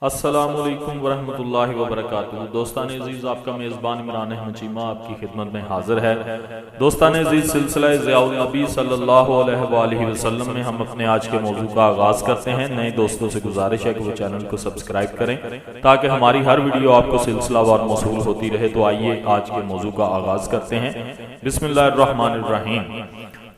السلام علیکم ورحمۃ اللہ وبرکاتہ۔ دوستان عزیز، آپ کا میزبان عمران احمد چیمہ آپ کی خدمت میں حاضر ہے۔ دوستان عزیز، سلسلہ ضیاء النبی صلی اللہ علیہ وآلہ وسلم میں ہم اپنے آج کے موضوع کا آغاز کرتے ہیں۔ نئے دوستوں سے گزارش ہے کہ وہ چینل کو سبسکرائب کریں تاکہ ہماری ہر ویڈیو آپ کو سلسلہ وار موصول ہوتی رہے۔ تو آئیے آج کے موضوع کا آغاز کرتے ہیں۔ بسم اللہ الرحمن الرحیم۔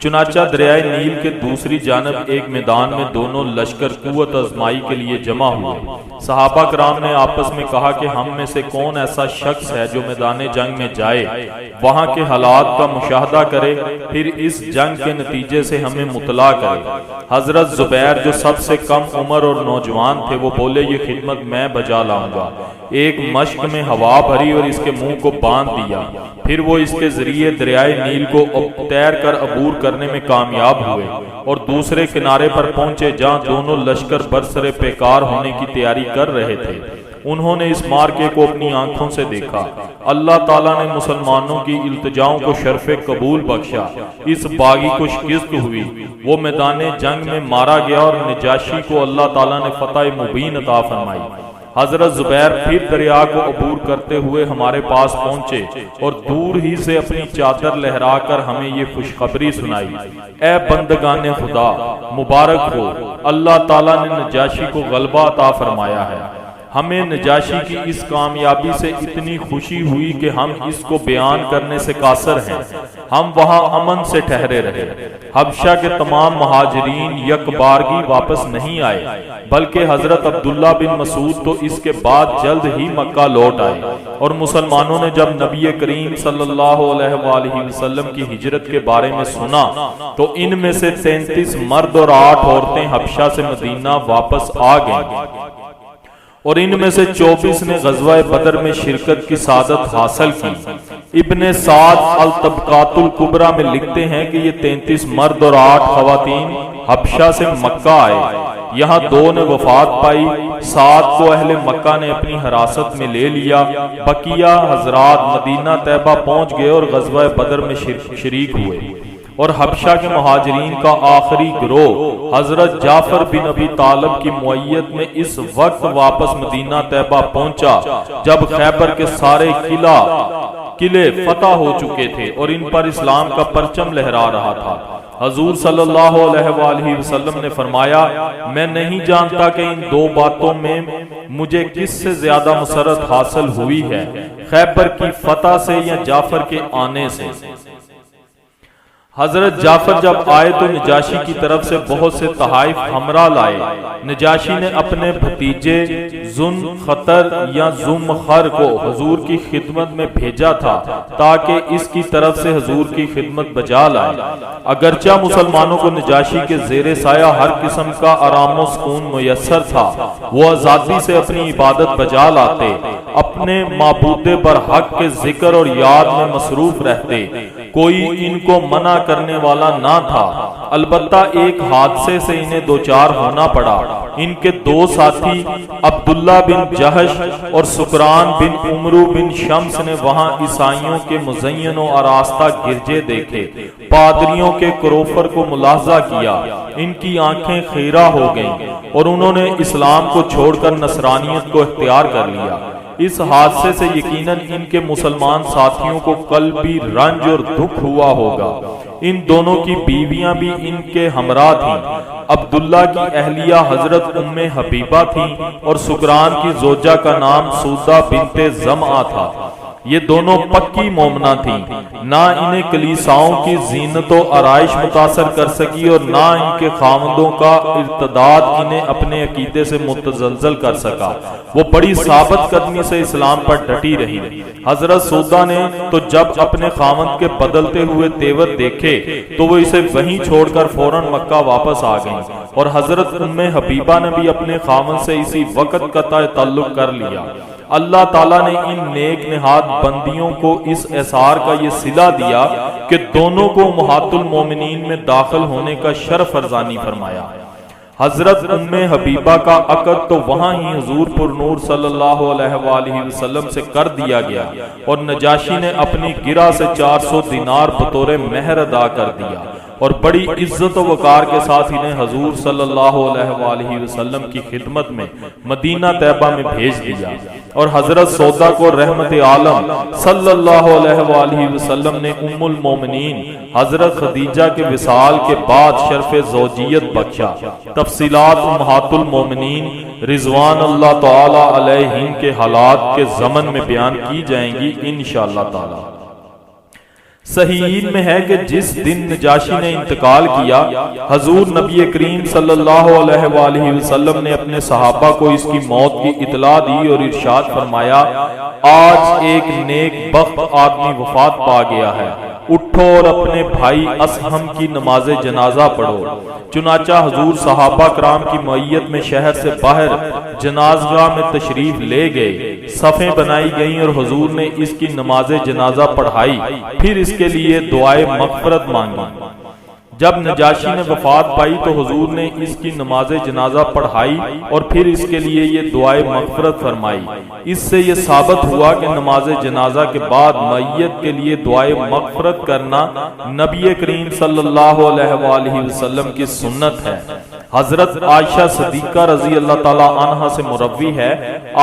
چنانچہ دریائے نیل کے دوسری جانب ایک میدان میں دونوں لشکر قوت آزمائی کے لیے جمع ہوئے۔ صحابہ کرام نے آپس میں کہا کہ ہم میں سے کون ایسا شخص ہے جو میدان جنگ میں جائے، وہاں کے حالات کا مشاہدہ کرے، پھر اس جنگ کے نتیجے سے ہمیں مطلع کرے۔ حضرت زبیر جو سب سے کم عمر اور نوجوان تھے، وہ بولے یہ خدمت میں بجا لاؤں گا۔ ایک مشق میں ہوا بھری اور اس کے منہ کو باندھ دیا، پھر وہ اس کے ذریعے دریائے نیل کو تیر کر عبور کرنے میں کامیاب ہوئے اور دوسرے کنارے پر پہنچے جہاں دونوں لشکر برسر پیکار ہونے کی تیاری کر رہے تھے۔ انہوں نے اس مارکے کو اپنی آنکھوں سے دیکھا۔ اللہ تعالیٰ نے مسلمانوں کی التجاؤں کو شرف قبول بخشا۔ اس باغی کو شکست ہوئی، وہ میدان جنگ میں مارا گیا اور نجاشی کو اللہ تعالیٰ نے فتح مبین عطا فرمائی۔ حضرت زبیر پھر دریا کو عبور کرتے ہوئے ہمارے پاس پہنچے اور دور ہی سے اپنی چادر لہرا کر ہمیں یہ خوشخبری سنائی، اے بندگان خدا، مبارک ہو، اللہ تعالیٰ نے نجاشی کو غلبہ عطا فرمایا ہے۔ ہمیں نجاشی کی اس کامیابی سے اتنی خوشی ہوئی کہ ہم اس کو بیان کرنے سے قاصر ہیں۔ ہم وہاں امن سے ٹھہرے رہے۔ حبشہ کے تمام مہاجرین یک بارگی واپس نہیں آئے، بلکہ حضرت عبداللہ بن مسعود تو اس کے بعد جلد ہی مکہ لوٹ آئے، اور مسلمانوں نے جب نبی کریم صلی اللہ علیہ وآلہ وسلم کی ہجرت کے بارے میں سنا تو ان میں سے 33 مرد اور 8 عورتیں حبشہ سے مدینہ واپس آ گئیں، اور ان میں سے 24 نے غزوہ بدر میں شرکت کی سعادت حاصل کی۔ ابن سعد الطبقات الکبریٰ میں لکھتے ہیں کہ یہ 33 مرد اور 8 خواتین حبشہ سے مکہ آئے۔ یہاں 2 نے وفات پائی، 7 کو اہل مکہ نے اپنی حراست میں لے لیا۔ بقیہ حضرات مدینہ طیبہ پہنچ گئے اور غزوہ بدر میں شریک ہوئے، اور حبشہ کے مہاجرین کا آخری گروہ حضرت جعفر بن ابی طالب کی معیت میں اس وقت واپس مدینہ طیبہ پہنچا جب خیبر کے سارے قلعے فتح ہو چکے تھے اور ان پر اسلام کا پرچم لہرا رہا تھا۔ حضور صلی اللہ علیہ وآلہ وسلم نے فرمایا، میں نہیں جانتا کہ ان 2 باتوں میں مجھے کس سے زیادہ مسرت حاصل ہوئی ہے، خیبر کی فتح سے یا جعفر کے آنے سے۔ حضرت جعفر جب آئے تو نجاشی کی طرف سے بہت سے تحائف ہمراہ لائے۔ نجاشی نے اپنے بھتیجے ذوالخطر یا ذوالمخر کو حضور کی خدمت میں بھیجا تھا تاکہ اس کی طرف سے حضور کی خدمت بجا لائے۔ اگرچہ مسلمانوں کو نجاشی کے زیر سایہ ہر قسم کا آرام و سکون میسر تھا، وہ آزادی سے اپنی عبادت بجا لاتے، اپنے معبود برحق کے ذکر اور یاد میں مصروف رہتے، کوئی ان کو منع کرنے والا نہ تھا۔ البتہ ایک حادثے سے انہیں دوچار ہونا پڑا۔ ان کے 2 ساتھی عبداللہ بن جہش اور سکران بن عمرو بن شمس نے وہاں عیسائیوں کے مزین و آراستہ گرجے دیکھے، پادریوں کے کروفر کو ملاحظہ کیا، ان کی آنکھیں خیرہ ہو گئیں اور انہوں نے اسلام کو چھوڑ کر نصرانیت کو اختیار کر لیا۔ اس حادثے سے یقیناً ان کے مسلمان ساتھیوں کو قلبی رنج اور دکھ ہوا ہوگا۔ ان دونوں کی بیویاں بھی ان کے ہمراہ تھیں۔ عبداللہ کی اہلیہ حضرت ام حبیبہ تھیں اور سکران کی زوجہ کا نام سودہ بنت زمعہ تھا۔ یہ دونوں پکی مومنہ تھیں، نہ انہیں کلیساؤں کی زینت و آرائش متاثر کر سکی اور نہ ان کے خاوندوں کا ارتداد انہیں اپنے عقیدے سے متزلزل کر سکا۔ وہ بڑی ثابت قدمی سے اسلام پر ڈٹی رہی۔ حضرت سودہ نے تو جب اپنے خاوند کے بدلتے ہوئے تیور دیکھے تو وہ اسے وہیں چھوڑ کر فوراً مکہ واپس آ گئیں، اور حضرت ام حبیبہ نے بھی اپنے خاوند سے اسی وقت قطع تعلق کر لیا۔ اللہ تعالیٰ نے ان نیک نہاد بندیوں کو اس احسار کا یہ صلہ دیا کہ دونوں کو امہات المومنین میں داخل ہونے کا شرف ارزانی فرمایا۔ حضرت ام حبیبہ کا عقد تو وہاں ہی حضور پر نور صلی اللہ علیہ وآلہ وسلم سے کر دیا گیا، اور نجاشی نے اپنی گرہ سے 400 دینار بطور مہر ادا کر دیا۔ اور بڑی عزت و وقار کے ساتھ انہیں حضور صلی اللہ علیہ وآلہ وسلم کی خدمت میں مدینہ طیبہ میں بھیج دیا، اور حضرت سودا کو رحمت عالم صلی اللہ علیہ وآلہ وسلم نے ام المومنین حضرت خدیجہ کے وصال کے بعد شرف زوجیت بخشا۔ تفصیلات امہات المومنین رضوان اللہ تعالی علیہم کے حالات کے ضمن میں بیان کی جائیں گی انشاءاللہ تعالی۔ صحیحین میں ہے کہ جس دن نجاشی نے انتقال کیا، حضور نبی کریم صلی اللہ علیہ وآلہ وسلم نے اپنے صحابہ کو اس کی موت کی اطلاع دی اور ارشاد فرمایا، آج ایک نیک بخت آدمی وفات پا گیا ہے، اٹھو اور اپنے بھائی اسہم کی نماز جنازہ پڑھو۔ چنانچہ حضور صحابہ کرام کی معیت میں شہر سے باہر جنازگاہ میں تشریف لے گئے، صفیں بنائی گئیں اور حضور نے اس کی نماز جنازہ پڑھائی، پھر اس کے لیے دعائے مغفرت مانگی۔ جب نجاشی نے وفات پائی تو حضور نے اس کی نماز جنازہ پڑھائی اور پھر اس کے لیے یہ دعائے مغفرت فرمائی۔ اس سے یہ ثابت ہوا کہ نماز جنازہ کے بعد میت کے لیے دعائے مغفرت کرنا نبی کریم صلی اللہ علیہ وآلہ وسلم کی سنت ہے۔ حضرت عائشہ صدیقہ رضی اللہ تعالی عنہا سے مروی ہے،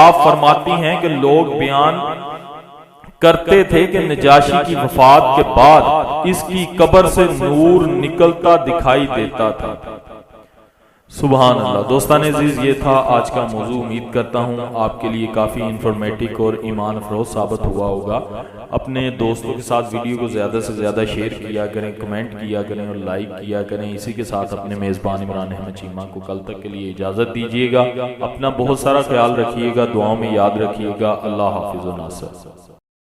آپ فرماتی ہیں کہ لوگ بیان کرتے تھے کہ نجاشی کی وفات کے بعد اس کی قبر سے نور نکلتا دکھائی دیتا تھا۔ سبحان اللہ۔ دوستان عزیز، یہ تھا آج کا موضوع۔ امید کرتا ہوں آپ کے لیے کافی انفارمیٹک اور ایمان افروز ثابت ہوا ہوگا۔ اپنے دوستوں کے ساتھ ویڈیو کو زیادہ سے زیادہ شیئر کیا کریں، کمنٹ کیا کریں اور لائک کیا کریں۔ اسی کے ساتھ اپنے میزبان عمران احمد چیمہ کو کل تک کے لیے اجازت دیجیے گا۔ اپنا بہت سارا خیال رکھیے گا، دعاؤں میں یاد رکھیے گا۔ اللہ حافظ و ناصر۔